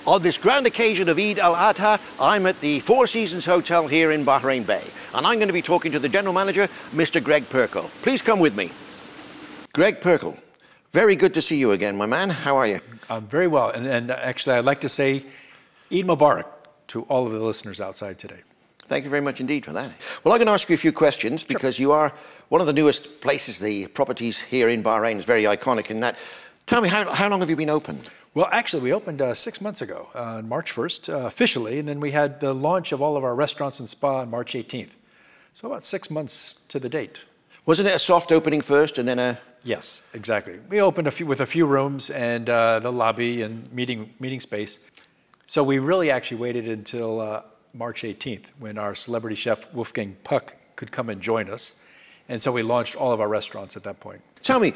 On this grand occasion of Eid Al Adha, I'm at the Four Seasons Hotel here in Bahrain Bay, and I'm going to be talking to the general manager, Mr. Greg Pirkle. Please come with me. Greg Pirkle, very good to see you again, my man. How are you? I'm very well, and actually I'd like to say Eid Mubarak to all of the listeners outside today. Thank you very much indeed for that. Well, I'm going to ask you a few questions because you are one of the newest places. The properties here in Bahrain is very iconic in that. Tell me, how long have you been open? Well, actually, we opened 6 months ago, on March 1st, officially, and then we had the launch of all of our restaurants and spa on March 18th. So about 6 months to the date. Wasn't it a soft opening first and then a... Yes, exactly. We opened with a few rooms and the lobby and meeting space. So we really actually waited until March 18th when our celebrity chef Wolfgang could come and join us. And so we launched all of our restaurants at that point. Tell me,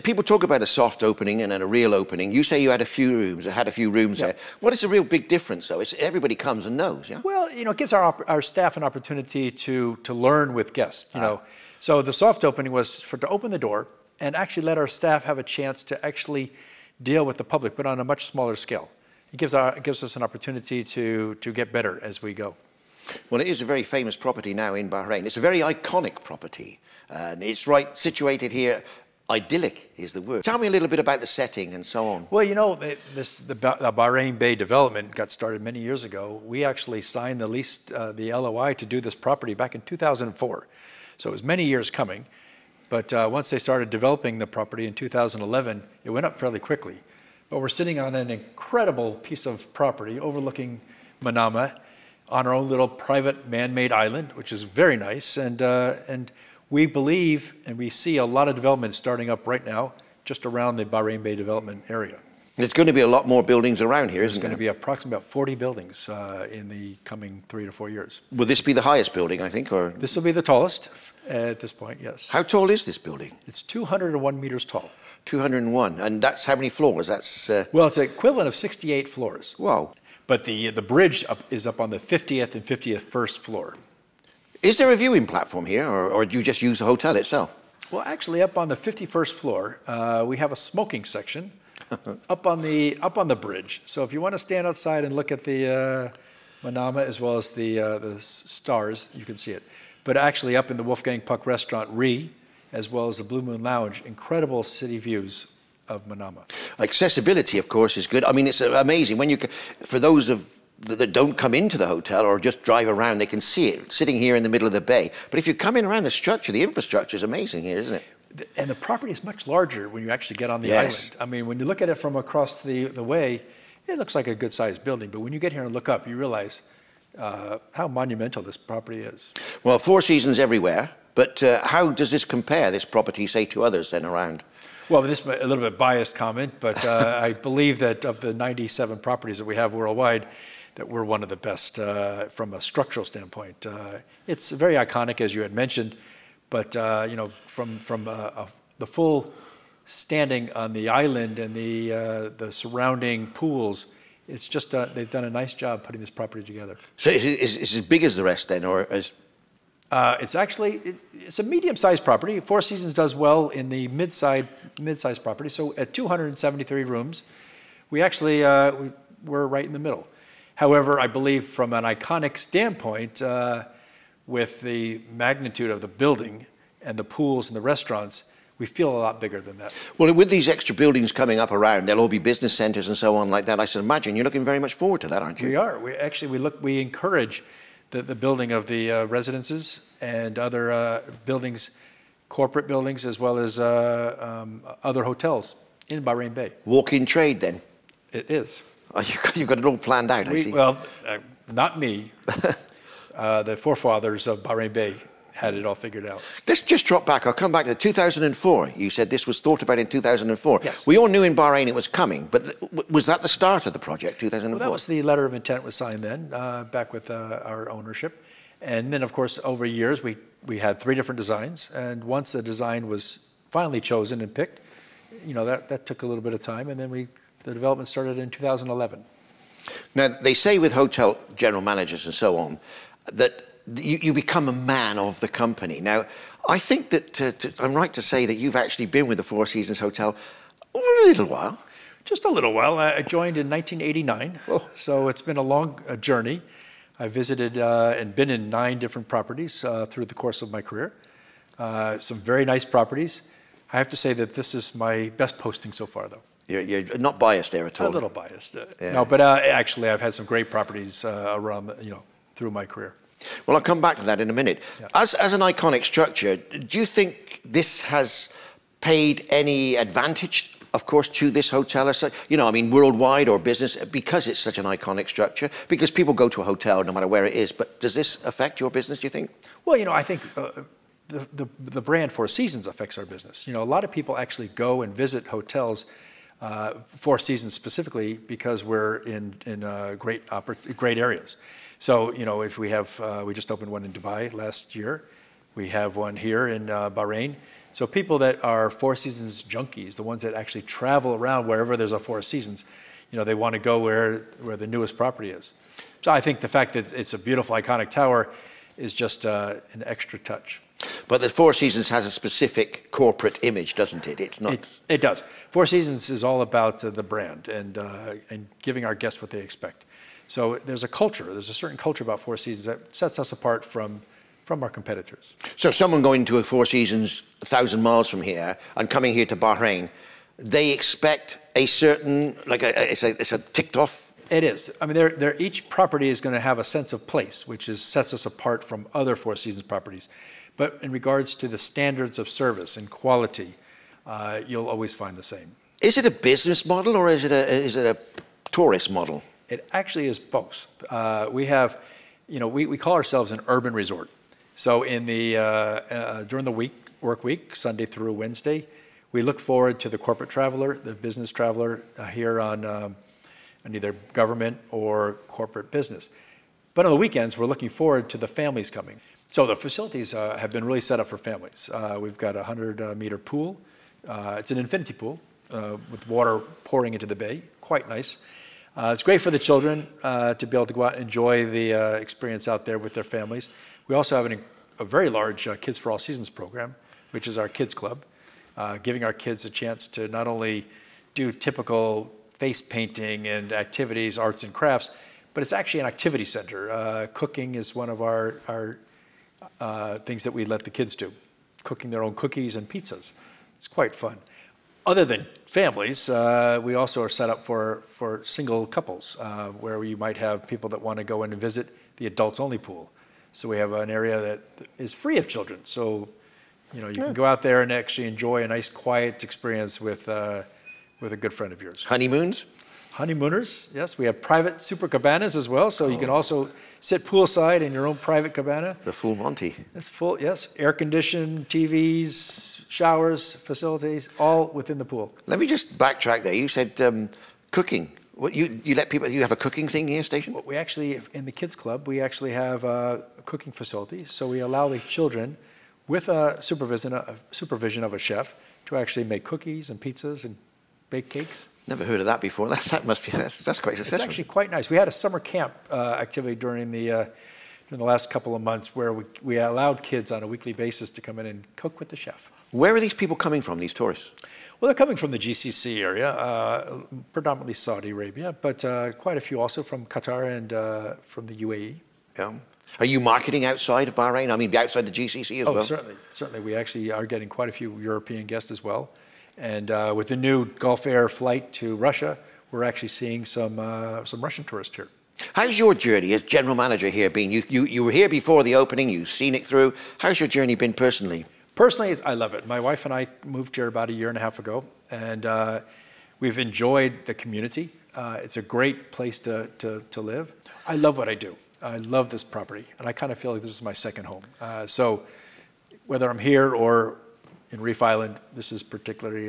people talk about a soft opening and then a real opening. You say you had a few rooms, there. What is the real big difference, though? Everybody comes and knows, yeah? Well, you know, it gives our staff an opportunity to learn with guests, you know. So the soft opening was to open the door and actually let our staff have a chance to actually deal with the public, but on a much smaller scale. It gives us an opportunity to get better as we go. Well, it is a very famous property now in Bahrain. It's a very iconic property, and it's situated here. Idyllic is the word. Tell me a little bit about the setting and so on. Well, you know, the Bahrain Bay development got started many years ago. We actually signed the lease, the LOI to do this property back in 2004. So it was many years coming. But once they started developing the property in 2011, it went up fairly quickly. But we're sitting on an incredible piece of property overlooking Manama, on our own little private man-made island, which is very nice. And we believe and we see a lot of development starting up right now just around the Bahrain Bay development area. There's going to be a lot more buildings around here, isn't there? There's going to be approximately about 40 buildings in the coming 3 to 4 years. Will this be the highest building, I think? Or this will be the tallest at this point, yes. How tall is this building? It's 201 meters tall. 201, and that's how many floors? That's Well, it's the equivalent of 68 floors. Wow. But the bridge is up on the 50th and 51st floor. Is there a viewing platform here, or do you just use the hotel itself? Well, actually, up on the 51st floor, we have a smoking section up on the bridge. So if you want to stand outside and look at the Manama as well as the stars, you can see it. But actually, up in the Wolfgang restaurant, as well as the Blue Moon Lounge, incredible city views of Manama. Accessibility, of course, is good. I mean, it's amazing. For those that don't come into the hotel or just drive around, they can see it sitting here in the middle of the bay. But if you come in around the structure, the infrastructure is amazing here, isn't it? And the property is much larger when you actually get on the island. I mean, when you look at it from across the way, it looks like a good-sized building. But when you get here and look up, you realize how monumental this property is. Well, Four Seasons everywhere. But how does this compare, this property, say, to others then around? Well, this is a little bit biased comment, but I believe that of the 97 properties that we have worldwide, that we're one of the best from a structural standpoint. It's very iconic, as you had mentioned, but you know, from the full standing on the island and the surrounding pools, it's just they've done a nice job putting this property together. So is it as big as the rest then, or is? It's a medium-sized property. Four Seasons does well in the mid-sized property. So at 273 rooms, we actually we're right in the middle. However, I believe from an iconic standpoint, with the magnitude of the building and the pools and the restaurants, we feel a lot bigger than that. Well, with these extra buildings coming up around, there'll all be business centers and so on like that. I should imagine you're looking very much forward to that, aren't you? We are. We encourage the building of the residences and other buildings, corporate buildings, as well as other hotels in Bahrain Bay. Walk-in trade, then? It is. Oh, you've got it all planned out, I see. Well, not me. The forefathers of Bahrain Bay had it all figured out. Let's just drop back. I'll come back to 2004. You said this was thought about in 2004. Yes. We all knew in Bahrain it was coming, but was that the start of the project, 2004? Well, that was the letter of intent was signed then, back with our ownership. And then, of course, over years, we had 3 different designs. And once the design was finally chosen and picked, you know, that took a little bit of time. And then the development started in 2011. Now, they say with hotel general managers and so on, that you become a man of the company. Now, I think that I'm right to say that you've actually been with the Four Seasons Hotel a little while. Just a little while. I joined in 1989, so it's been a long journey. I visited and been in 9 different properties through the course of my career. Some very nice properties. I have to say that this is my best posting so far, though. You're not biased there at all. A little biased. No, but actually, I've had some great properties around, through my career. Well, I'll come back to that in a minute. Yeah. As an iconic structure, do you think this has paid any advantage, of course, to this hotel as such? I mean, worldwide or business, because it's such an iconic structure, because people go to a hotel no matter where it is. But does this affect your business, do you think? Well, I think the brand Four Seasons affects our business. A lot of people actually go and visit hotels, Four Seasons specifically, because we're in great areas. So, if we just opened one in Dubai last year. We have one here in Bahrain. So people that are Four Seasons junkies, the ones that actually travel around wherever there's a Four Seasons, they want to go where the newest property is. So I think the fact that it's a beautiful, iconic tower is just an extra touch. But the Four Seasons has a specific corporate image, doesn't it? It's not. It does. Four Seasons is all about the brand and giving our guests what they expect. So there's a culture. There's a certain culture about Four Seasons that sets us apart from our competitors. So someone going to a Four Seasons 1,000 miles from here and coming here to Bahrain, they expect a certain, it's a ticked off. It is. I mean, each property is going to have a sense of place, which sets us apart from other Four Seasons properties. But in regards to the standards of service and quality, you'll always find the same. Is it a business model or is it a tourist model? It actually is both. We have, we call ourselves an urban resort. So during the work week, Sunday through Wednesday, we look forward to the corporate traveler, the business traveler here on either government or corporate business. But on the weekends, we're looking forward to the families coming. So the facilities have been really set up for families. We've got a 100-meter pool. It's an infinity pool with water pouring into the bay. Quite nice. It's great for the children to be able to go out and enjoy the experience out there with their families. We also have a very large Kids for All Seasons program, which is our kids club, giving our kids a chance to not only do typical face painting and activities, arts and crafts, but it's actually an activity center. Cooking is one of our things that we let the kids do, cooking their own cookies and pizzas. It's quite fun. Other than families, we also are set up for single couples, where we might have people that want to go in and visit the adults-only pool. So we have an area that is free of children. So, you can go out there and actually enjoy a nice, quiet experience with a good friend of yours. Honeymoons? Honeymooners, yes. We have private super cabanas as well, so you can also sit poolside in your own private cabana. The full Monty. It's full, yes. Air-conditioned, TVs, showers, facilities, all within the pool. Let me just backtrack there. You said cooking. What, you let people, you have a cooking thing here, station? Well, we actually, in the kids club, we actually have a cooking facility. So we allow the children, with a supervision of a chef, to actually make cookies and pizzas and bake cakes. Never heard of that before. That must be, that's quite successful. It's actually quite nice. We had a summer camp activity during the last couple of months where we allowed kids on a weekly basis to come in and cook with the chef. Where are these people coming from, these tourists? Well, they're coming from the GCC area, predominantly Saudi Arabia, but quite a few also from Qatar and from the UAE. Yeah. Are you marketing outside of Bahrain? I mean, outside the GCC as well? Oh, certainly. Certainly. We actually are getting quite a few European guests as well. And with the new Gulf Air flight to Russia, we're actually seeing some Russian tourists here. How's your journey as general manager here been? You were here before the opening, you've seen it through. How's your journey been personally? Personally, I love it. My wife and I moved here about 1.5 years ago, and we've enjoyed the community. It's a great place to live. I love what I do. I love this property, and I kind of feel like this is my second home. So whether I'm here or in Reef Island, this is particularly,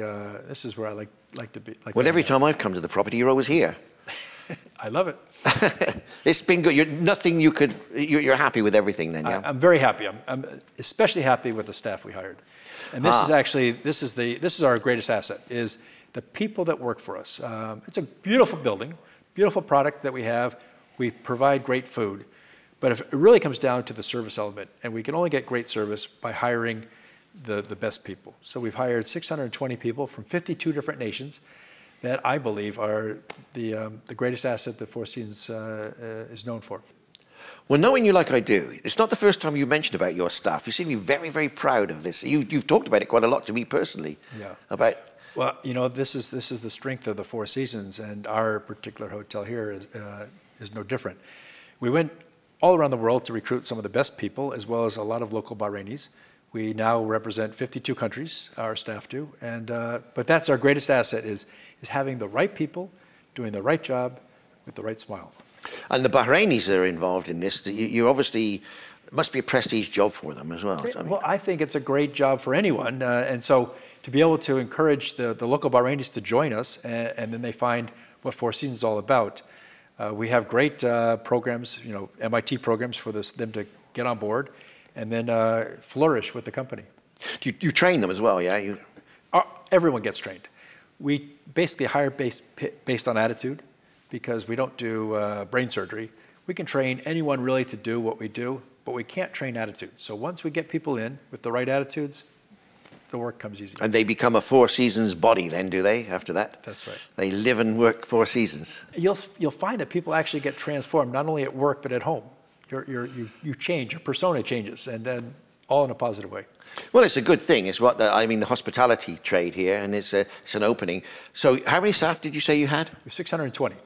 this is where I like to be. Well, every time I've come to the property, you're always here. I love it. It's been good. You're happy with everything then, yeah? I'm very happy. I'm especially happy with the staff we hired. And this is actually, this is our greatest asset, is the people that work for us. It's a beautiful building, beautiful product that we have. We provide great food. But if it really comes down to the service element, and we can only get great service by hiring the best people. So we've hired 620 people from 52 different nations. that I believe are the greatest asset that Four Seasons is known for. Well, knowing you like I do, it's not the first time you mentioned about your staff. You seem to be very, very proud of this. You've talked about it quite a lot to me personally. Yeah. About. Well, you know, this is the strength of the Four Seasons, and our particular hotel here is no different. We went all around the world to recruit some of the best people, as well as a lot of local Bahrainis. We now represent 52 countries, our staff do, and but that's our greatest asset is having the right people, doing the right job, with the right smile. And the Bahrainis that are involved in this, you obviously, it must be a prestige job for them as well. Well, I think it's a great job for anyone, and so to be able to encourage the local Bahrainis to join us, and then they find what Four Seasons is all about. We have great programs, you know, MIT programs for them to get on board, and then flourish with the company. You train them as well, yeah? Everyone gets trained. We basically hire based on attitude, because we don't do brain surgery. We can train anyone really to do what we do, but we can't train attitude. So once we get people in with the right attitudes, the work comes easy. And they become a Four Seasons body then, do they, after that? That's right. They live and work Four Seasons. You'll find that people actually get transformed, not only at work, but at home. You change, your persona changes, and then all in a positive way. Well, it's a good thing. It's what, I mean, the hospitality trade here, and it's an opening. So how many staff did you say you had? We have 620.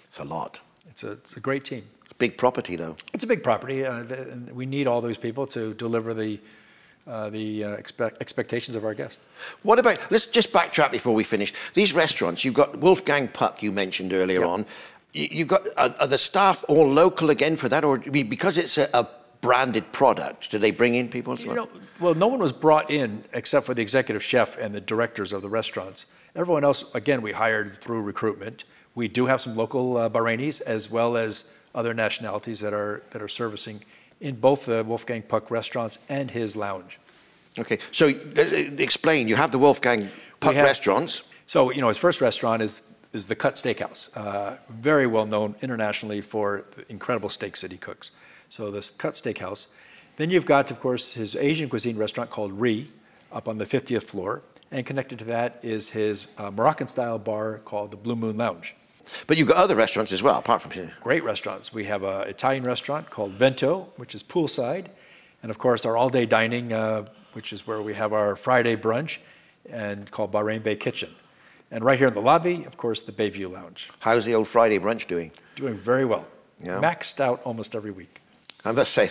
It's a lot. It's a great team. It's a big property, though. It's a big property. We need all those people to deliver the expectations of our guests. What about, let's just backtrack before we finish. These restaurants, you've got Wolfgang Puck, you mentioned earlier on. You've got, are the staff all local again for that? Or because it's a branded product, do they bring in people as well? You know, well, no one was brought in except for the executive chef and the directors of the restaurants. Everyone else, again, we hired through recruitment. We do have some local Bahrainis, as well as other nationalities that are servicing in both the Wolfgang Puck restaurants and his lounge. Okay, so explain. You have the Wolfgang Puck restaurants. So, you know, his first restaurant is the Cut Steakhouse, very well known internationally for the incredible steaks that he cooks. So this Cut Steakhouse. Then you've got, of course, his Asian cuisine restaurant called Ri, up on the 50th floor, and connected to that is his Moroccan-style bar called the Blue Moon Lounge. But you've got other restaurants as well, apart from here. Great restaurants. We have an Italian restaurant called Vento, which is poolside, and of course our all-day dining, which is where we have our Friday brunch, and called Bahrain Bay Kitchen. And right here in the lobby, of course, the Bayview Lounge. How's the old Friday brunch doing? Doing very well. Yeah. Maxed out almost every week. I must say,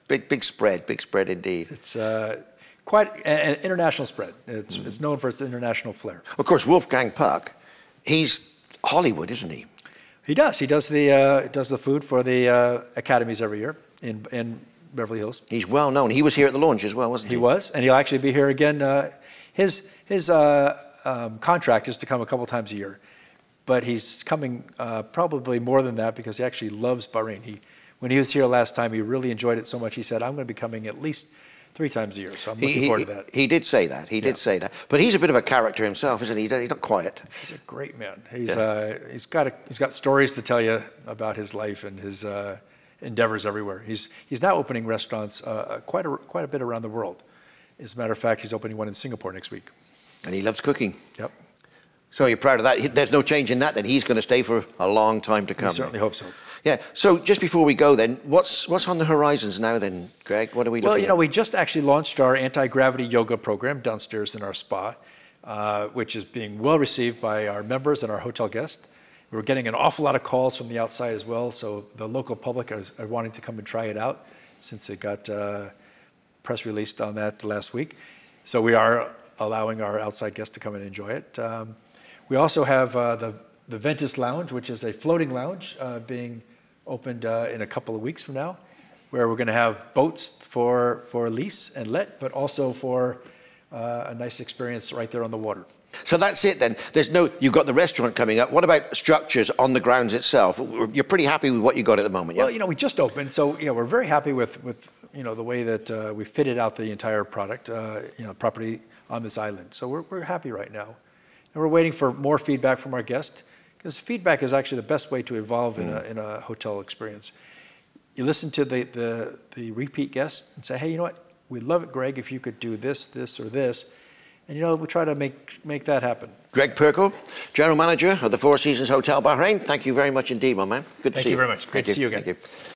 big spread indeed. It's quite an international spread. It's known for its international flair. Of course, Wolfgang Puck, he's Hollywood, isn't he? He does. He does the food for the academies every year in Beverly Hills. He's well known. He was here at the launch as well, wasn't he? He was, and he'll actually be here again. His contract is to come a couple times a year, but he's coming probably more than that because he actually loves Bahrain. When he was here last time, he really enjoyed it so much. He said, "I'm going to be coming at least 3 times a year." So I'm looking forward to that. He did say that. He did say that. But he's a bit of a character himself, isn't he? He's not quiet. He's a great man. He's got stories to tell you about his life and his endeavors everywhere. He's now opening restaurants quite a bit around the world. As a matter of fact, he's opening one in Singapore next week. And he loves cooking. Yep. So you're proud of that. There's no change in that. Then he's going to stay for a long time to come. We certainly hope so. Yeah. So just before we go, then, what's on the horizons now, then, Greg? What are we looking at? Well, you know, we just actually launched our anti-gravity yoga program downstairs in our spa, which is being well received by our members and our hotel guests. We're getting an awful lot of calls from the outside as well, so the local public are wanting to come and try it out since it got press released on that last week. So we are allowing our outside guests to come and enjoy it. We also have the Ventus Lounge, which is a floating lounge being opened in a couple of weeks from now, where we're going to have boats for lease and let, but also for a nice experience right there on the water. So that's it then. You've got the restaurant coming up. What about structures on the grounds itself? You're pretty happy with what you got at the moment, yeah? Well, you know, we just opened, so you know, we're very happy with you know, the way that we fitted out the entire product, you know, property on this island. So we're happy right now, and we're waiting for more feedback from our guests, because feedback is actually the best way to evolve in a hotel experience. You listen to the repeat guests and say, hey, you know what? We love it, Greg, if you could do this, this, or this. And, you know, we try to make that happen. Greg Pirkle, General Manager of the Four Seasons Hotel Bahrain, thank you very much indeed, my man. Good to see you. Thank you very much. Great to see you again. Thank you.